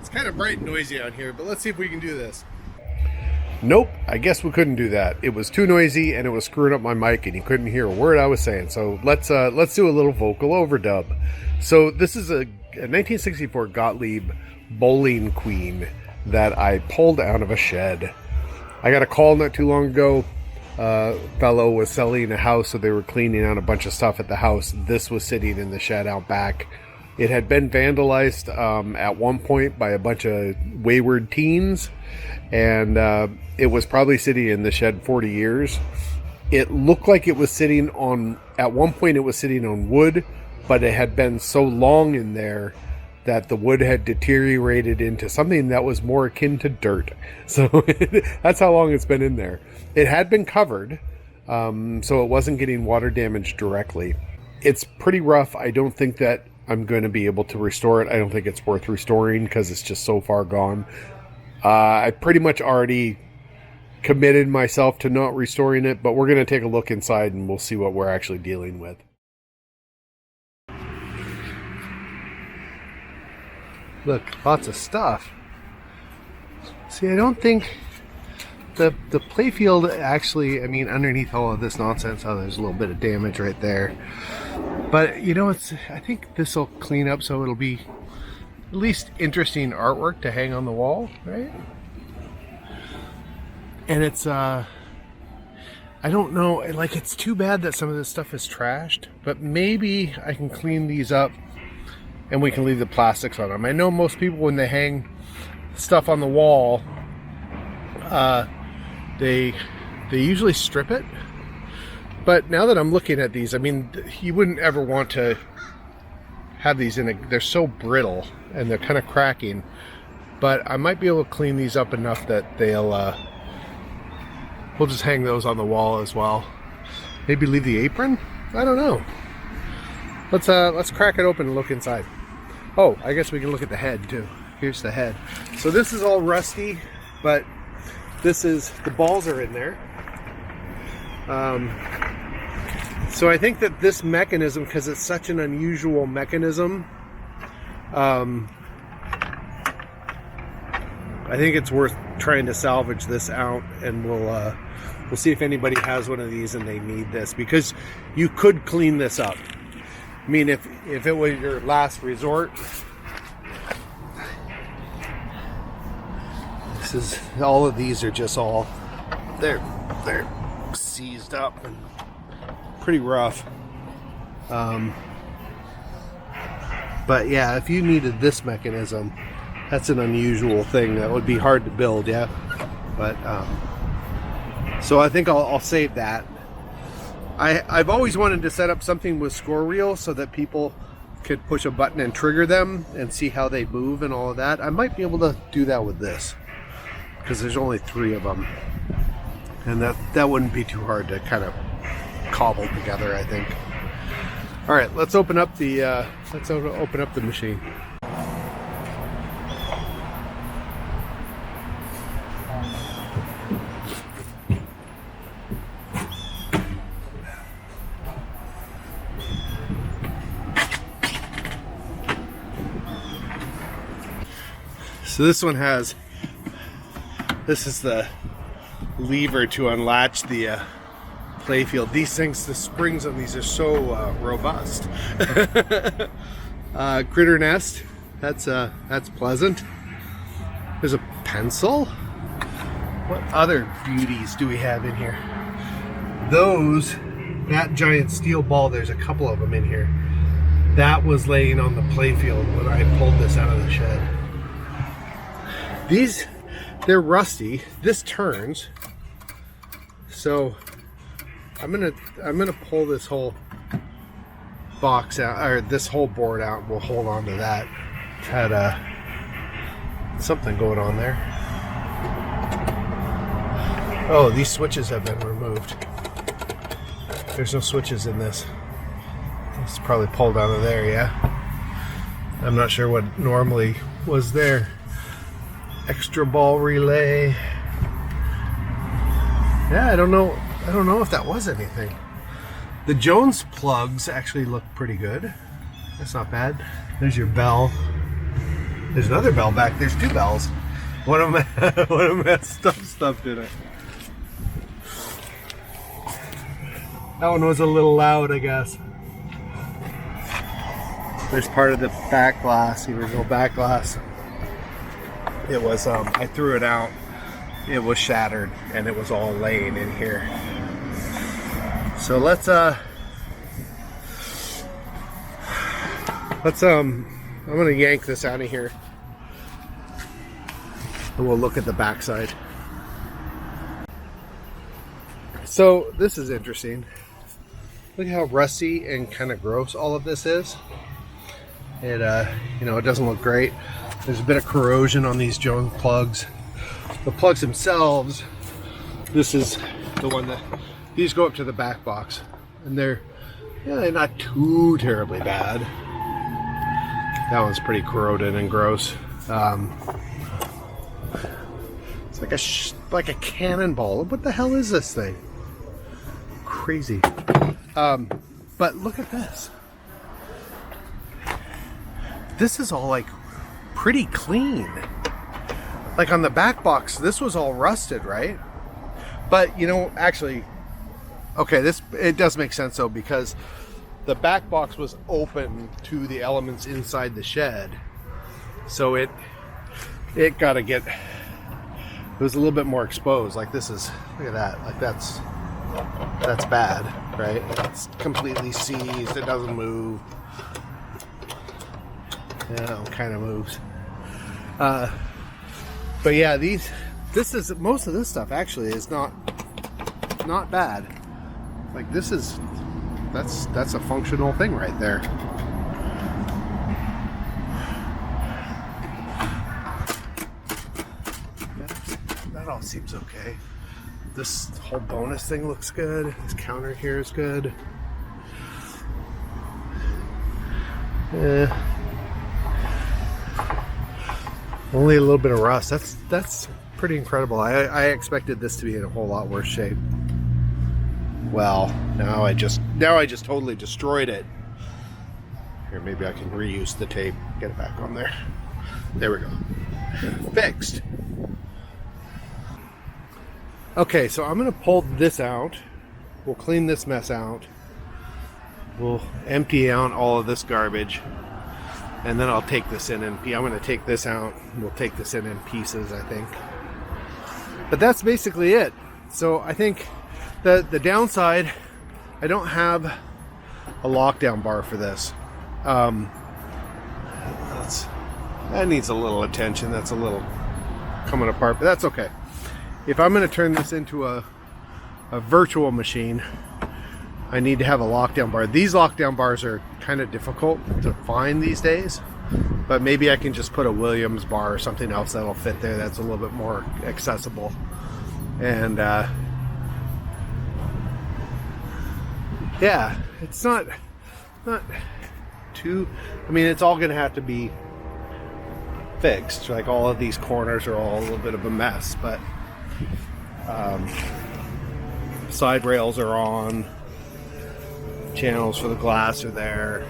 It's kind of bright and noisy out here, but let's see if we can do this. Nope, I guess we couldn't do that. It was too noisy and it was screwing up my mic and you couldn't hear a word I was saying. So let's do a little vocal overdub. So this is a 1964 Gottlieb bowling queen that I pulled out of a shed. I got a call not too long ago. Fellow was selling a house, so they were cleaning out a bunch of stuff at the house. This was sitting in the shed out back. It had been vandalized at one point by a bunch of wayward teens, and it was probably sitting in the shed 40 years. It looked like it was sitting on, at one point it was sitting on wood, but it had been so long in there that the wood had deteriorated into something that was more akin to dirt. So that's how long it's been in there. It had been covered, so it wasn't getting water damage directly. It's pretty rough. I don't think that I'm going to be able to restore it. I don't think it's worth restoring because it's just so far gone. I pretty much already committed myself to not restoring it, but we're going to take a look inside and we'll see what we're actually dealing with. Look, lots of stuff. See, I don't think the playfield actually, I mean, underneath all of this nonsense, oh, there's a little bit of damage right there. But, you know, I think this will clean up so it'll be at least interesting artwork to hang on the wall, right? And it's, I don't know, like, it's too bad that some of this stuff is trashed, but maybe I can clean these up and we can leave the plastics on them. I know most people, when they hang stuff on the wall, they usually strip it. But now that I'm looking at these, I mean, you wouldn't ever want to have these in a, they're so brittle and they're kind of cracking. But I might be able to clean these up enough that they'll, we'll just hang those on the wall as well. Maybe leave the apron? I don't know. Let's crack it open and look inside. Oh, I guess we can look at the head too. Here's the head. So this is all rusty, but this is, the balls are in there. So I think that this mechanism, because it's such an unusual mechanism, I think it's worth trying to salvage this out, and we'll see if anybody has one of these and they need this, because you could clean this up. I mean, if it was your last resort, this is, all of these are just all, they're seized up and pretty rough. But yeah, if you needed this mechanism, that's an unusual thing that would be hard to build, yeah. But so I think I'll save that. I've always wanted to set up something with score reels so that people could push a button and trigger them and see how they move and all of that. I might be able to do that with this because there's only 3 of them, and that wouldn't be too hard to kind of cobble together, I think. All right, let's open up the machine. So this one has, this is the lever to unlatch the playfield. These things, the springs on these are so robust. Critter nest, that's pleasant. There's a pencil. What other beauties do we have in here? That giant steel ball, there's a couple of them in here. That was laying on the playfield when I pulled this out of the shed. These, they're rusty. This turns, so I'm gonna pull this whole box out, or this whole board out, and we'll hold on to that. Had something going on there. Oh, these switches have been removed. There's no switches in this. It's probably pulled out of there, yeah. I'm not sure what normally was there. Extra ball relay. Yeah, I don't know if that was anything. The Jones plugs actually look pretty good. That's not bad. There's your bell. There's another bell back. There's two bells. One of them has stuff stuffed in it. That one was a little loud, I guess. There's part of the back glass, the original back glass. It was, I threw it out. It was shattered, and it was all laying in here. So let's I'm gonna yank this out of here, and we'll look at the backside. So this is interesting. Look how rusty and kind of gross all of this is. It you know, it doesn't look great. There's a bit of corrosion on these junk plugs. The plugs themselves, this is the one that, these go up to the back box, and they're not too terribly bad. That one's pretty corroded and gross. It's like a cannonball. What the hell is this thing? Crazy. But look at this. This is all like pretty clean. Like on the back box, this was all rusted, right? But you know, actually, okay, it does make sense though, because the back box was open to the elements inside the shed, so it got it was a little bit more exposed. Like this is, look at that, like that's bad, right? It's completely seized. It doesn't move. Yeah, it kind of moves. But yeah, most of this stuff actually is not bad. Like this is, that's a functional thing right there. That all seems okay. This whole bonus thing looks good. This counter here is good. Only a little bit of rust. That's pretty incredible. I expected this to be in a whole lot worse shape. Well, now I just totally destroyed it. Here, maybe I can reuse the tape. Get it back on there. There we go. Fixed. Okay, so I'm gonna pull this out. We'll clean this mess out. We'll empty out all of this garbage. And then I'll take this in, and I'm going to take this out. We'll take this in pieces, I think. But that's basically it. So I think the downside, I don't have a lockdown bar for this. That needs a little attention. That's a little coming apart, but that's okay. If I'm going to turn this into a virtual machine, I need to have a lockdown bar. These lockdown bars are kind of difficult to find these days, but maybe I can just put a Williams bar or something else that'll fit there that's a little bit more accessible. And yeah, it's not too, I mean, it's all gonna have to be fixed. Like all of these corners are all a little bit of a mess, but side rails are on. Channels for the glass are there.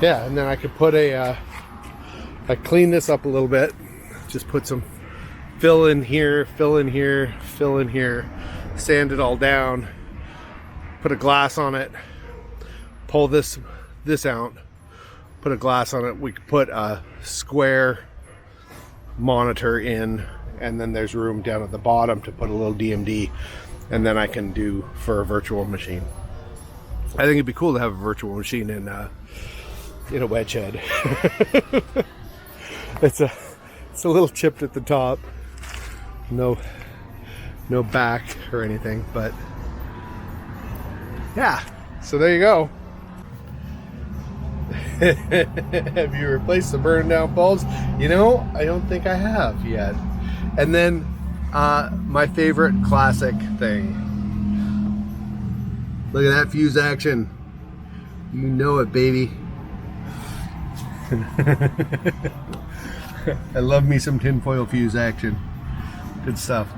Yeah, and then I could put I clean this up a little bit. Just put some fill in here, fill in here, fill in here, sand it all down, put a glass on it, pull this out, put a glass on it. We could put a square monitor in, and then there's room down at the bottom to put a little DMD, and then I can do for a virtual machine. I think it'd be cool to have a virtual machine in a wedge head. It's a little chipped at the top. No back or anything, but yeah. So there you go. Have you replaced the burned down bulbs? You know, I don't think I have yet. And then my favorite classic thing. Look at that fuse action. You know it, baby. I love me some tinfoil fuse action. Good stuff.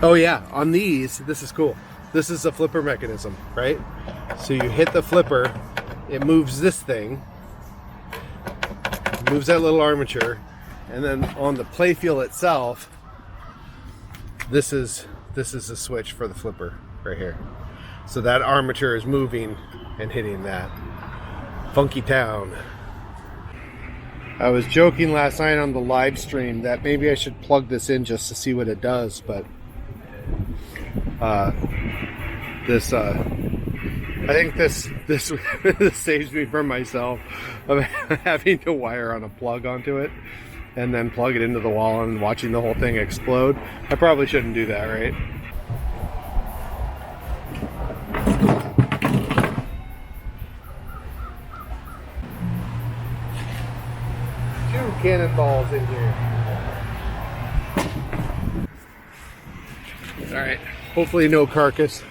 Oh yeah, on these, this is cool. This is a flipper mechanism, right? So you hit the flipper, it moves this thing, moves that little armature, and then on the playfield itself, this is the switch for the flipper right here. So that armature is moving and hitting that. Funky town. I was joking last night on the live stream that maybe I should plug this in just to see what it does, but I think this saves me from myself of having to wire on a plug onto it and then plug it into the wall and watching the whole thing explode. I probably shouldn't do that, right? Two cannonballs in here. All right, hopefully no carcass.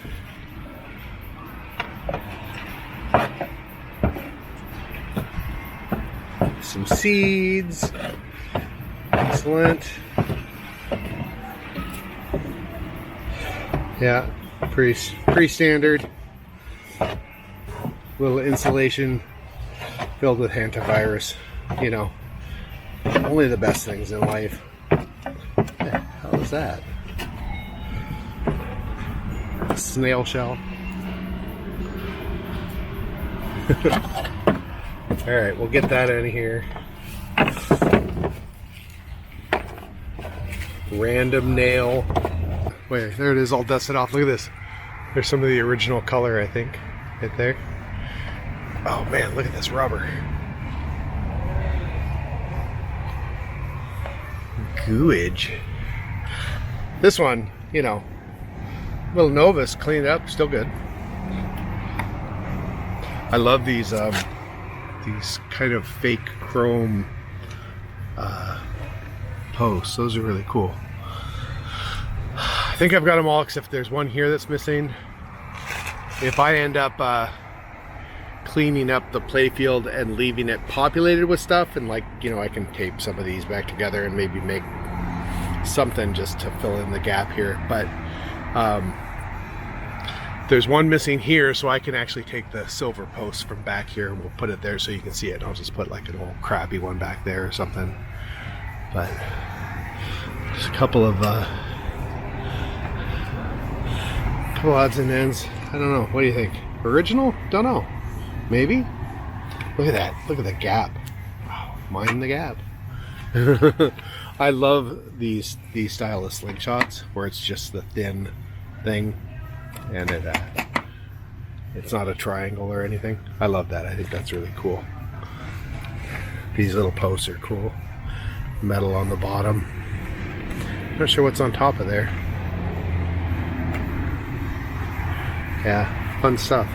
Some seeds. Excellent. Yeah, pretty standard. Little insulation filled with antivirus. You know, only the best things in life. What the hell is that? A snail shell. Alright, we'll get that out of here. Random nail. Wait, there it is, all dusted off. Look at this. There's some of the original color, I think, right there. Oh man, look at this rubber. Gooage. This one, you know, little novice, cleaned up, still good. I love these kind of fake chrome posts. Those are really cool. I think I've got them all except there's one here that's missing. If I end up cleaning up the playfield and leaving it populated with stuff, and like, you know, I can tape some of these back together and maybe make something just to fill in the gap here. But there's one missing here, so I can actually take the silver post from back here and we'll put it there so you can see it. I'll just put like an old crappy one back there or something. But just a couple of odds and ends. I don't know. What do you think? Original? Don't know. Maybe? Look at that. Look at the gap. Wow. Mind the gap. I love these style of slingshots where it's just the thin thing and it's not a triangle or anything. I love that. I think that's really cool. These little posts are cool. Metal on the bottom. Not sure what's on top of there. Yeah, fun stuff.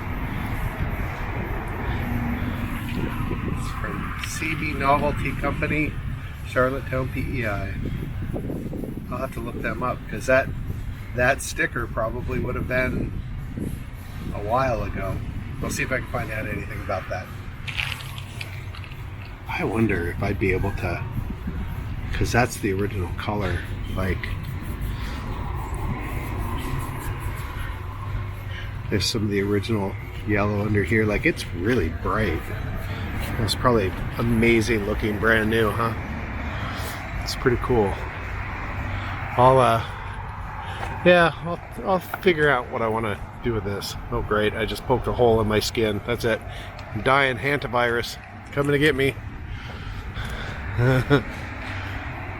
It's from CB Novelty Company, Charlottetown, PEI. I'll have to look them up because that sticker probably would have been a while ago. We'll see if I can find out anything about that. I wonder if I'd be able to, because that's the original color, like there's some of the original yellow under here, like it's really bright. It's probably amazing looking, brand new, huh? It's pretty cool. I'll figure out what I want to do with this. Oh great, I just poked a hole in my skin. That's it. I'm dying. Hantavirus coming to get me.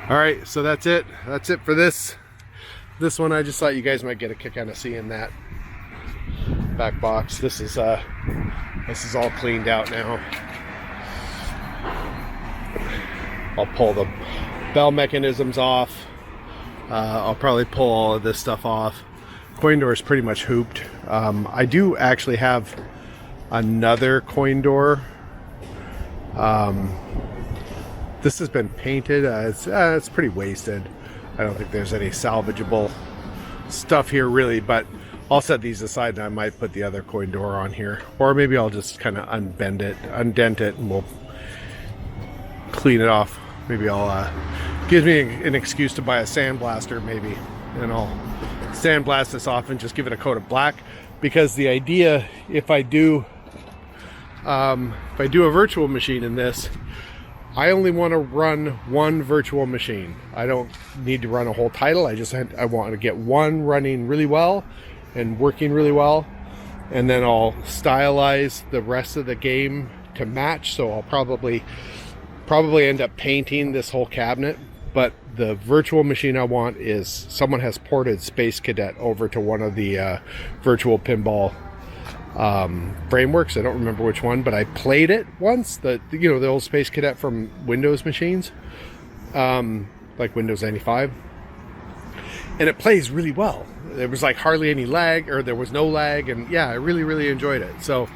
Alright, so that's it. That's it for this one. I just thought you guys might get a kick out of seeing that back box. This is all cleaned out now. I'll pull the bell mechanisms off. I'll probably pull all of this stuff off. Coin door is pretty much hooped. I do actually have another coin door. This has been painted. It's pretty wasted. I don't think there's any salvageable stuff here really, but I'll set these aside and I might put the other coin door on here. Or maybe I'll just kind of undent it, and we'll clean it off. Maybe I'll gives me an excuse to buy a sandblaster maybe, and I'll sandblast this off and just give it a coat of black, because the idea, if I do a virtual machine in this, I only want to run one virtual machine. I don't need to run a whole title. I want to get one running really well and working really well, and then I'll stylize the rest of the game to match. So I'll probably end up painting this whole cabinet. But the virtual machine I want is, someone has ported Space Cadet over to one of the virtual pinball frameworks. I don't remember which one, but I played it once. The old Space Cadet from Windows machines, like Windows 95, and it plays really well. There was like hardly any lag, or there was no lag, and yeah, I really enjoyed it. So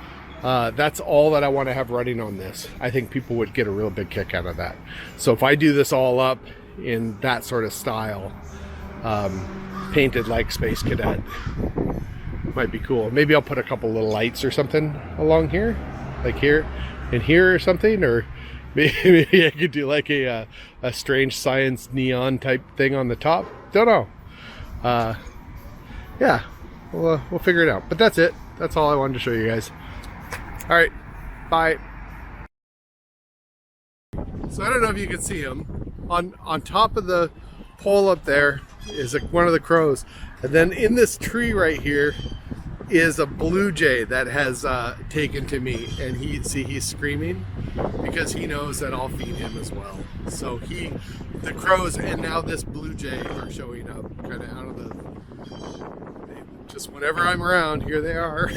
that's all that I want to have running on this. I think people would get a real big kick out of that. So if I do this all up in that sort of style, painted like Space Cadet, might be cool. Maybe I'll put a couple little lights or something along here, like here and here or something, or maybe I could do like a strange science neon type thing on the top. Don't know. Yeah, we'll figure it out. But that's it. That's all I wanted to show you guys. All right, bye. So I don't know if you can see him. On top of the pole up there is one of the crows. And then in this tree right here is a blue jay that has taken to me, and he's screaming because he knows that I'll feed him as well. So the crows and now this blue jay are showing up kind of out of just whenever I'm around, here they are.